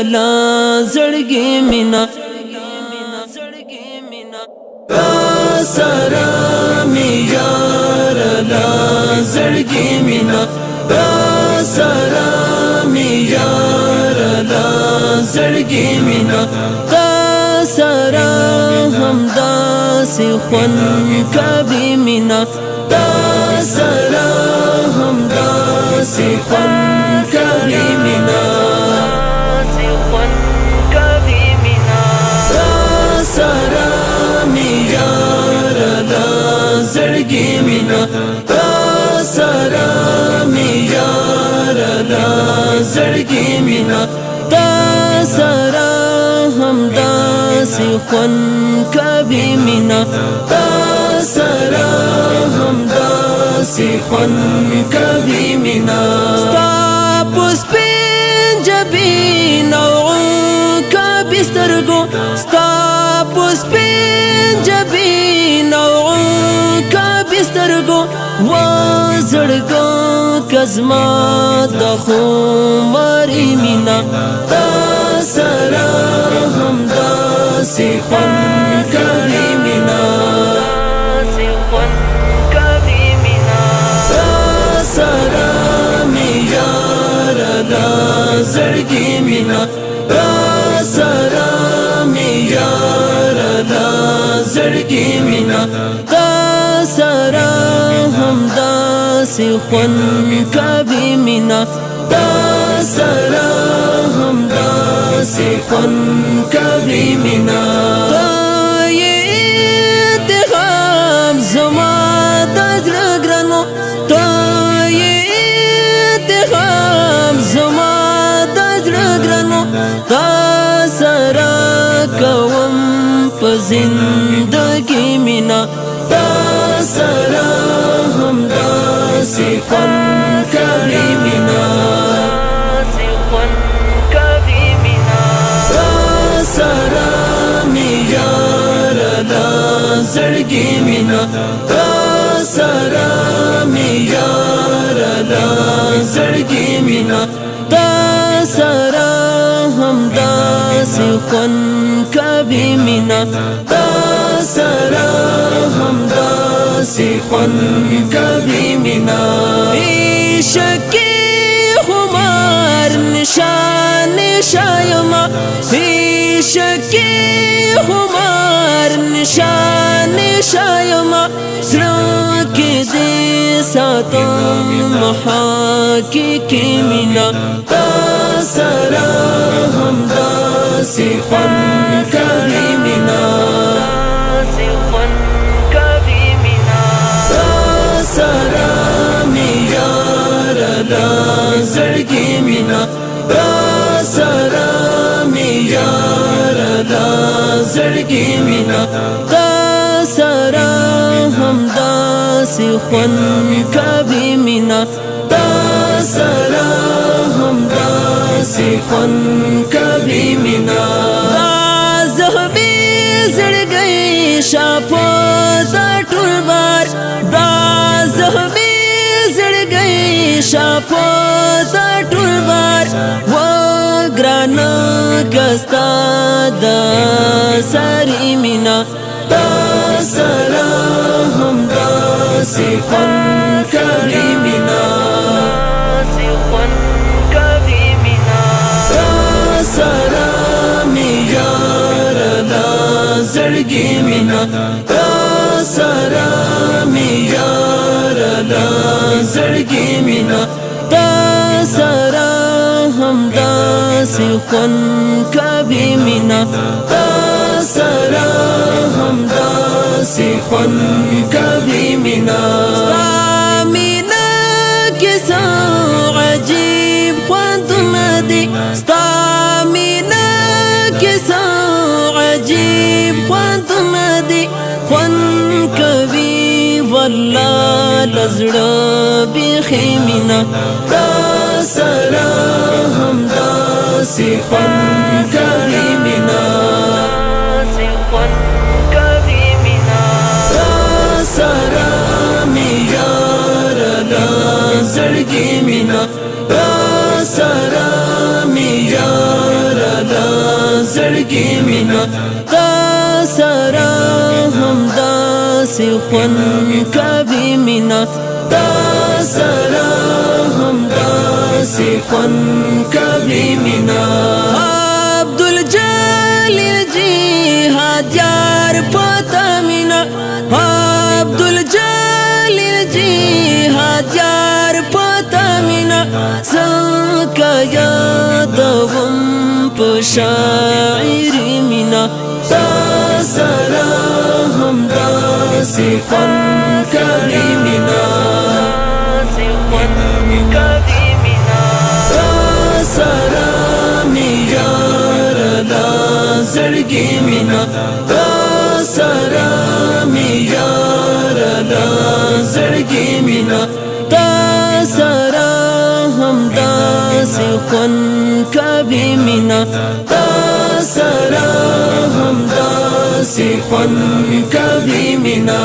لا زړګي مینا تا سره می یار لا زړګي مینا تا سره می یار لا زړګي مینا تا سره همدا سی خون کبي مینا تا سره همدا سی خون کبي مینا زړګي مینا تا سره می یار لا زړګي مینا تا سره همدا سی خون کبي مینا تا سره همدا سی خون کبي مینا ستا پسپین جبین او کبي سترګو ستا پسپین جبین او سترګو و زړګو کزما د خمرې مینا تا سره همدا سی خون کبي مینا تا سره می یار لا زړګي مینا تا سره می یار لا زړګي مینا سره همدا سی خون کبي مینا تا سره همدا سی خون کبي مینا تا اتهام زما د زړه ګرانو تا اتهام زما د زړه ګرانو تا سره کوم په زندګي مینا تا سره همدا سی خون کبي مینا تا سره می یار لا زړګي مینا تا سره می یار لا زړګي مینا تا سره همدا سی خون کبي مینا تا سره همدا سی خون کبي مینا عشقي خمار نشان شایما عشقي خمار نشان شایما زړه کې دې ساتم محقق مینا تا سره همدا سی خون کبي مینا زړګي مینا تا سره می یار لا زړګي مینا تا سره همدا سی خون کبي مینا تا سره همدا سی خون کبي مینا دا زهبي زړګي شاپو دا ټول بار دا زهبي شاپو دا ټول بار و ګران کستا د سری مینا تا سره همدا سی خون کبي مینا تا سره می یار لا زړګي مینا تا سره می یار لا زړګي مینا تا سره همدا سی خون کبي مینا تا سره همدا سی خون کبي مینا ستا مینا کیسه عجیب خوندونه دي ستا مینا کیسه عجیب خوندونه دي خوند کوي والله لزړه بیخي مینا تا سره همدا سی خون کبي مینا تا سره می یار لا زړګي مینا تا سره می یار زړګي مینا تا سره هم داسې خوند کوي مینا تا سره هم داسې خوند کوي مینا عبدالجلیل جهاد یار پتا مینا عبدالجلیل جهاد یار پتا مینا زکا یادوم په شاعري مینا تا سره هم داسې خوند کوي مینا تا سره مې یاره دا زړګي مینا تا سره مې یاره دا زړګي مینا تا سره هم داسې خوند کوي مینا تا سره هم داسې خوند کوي مینا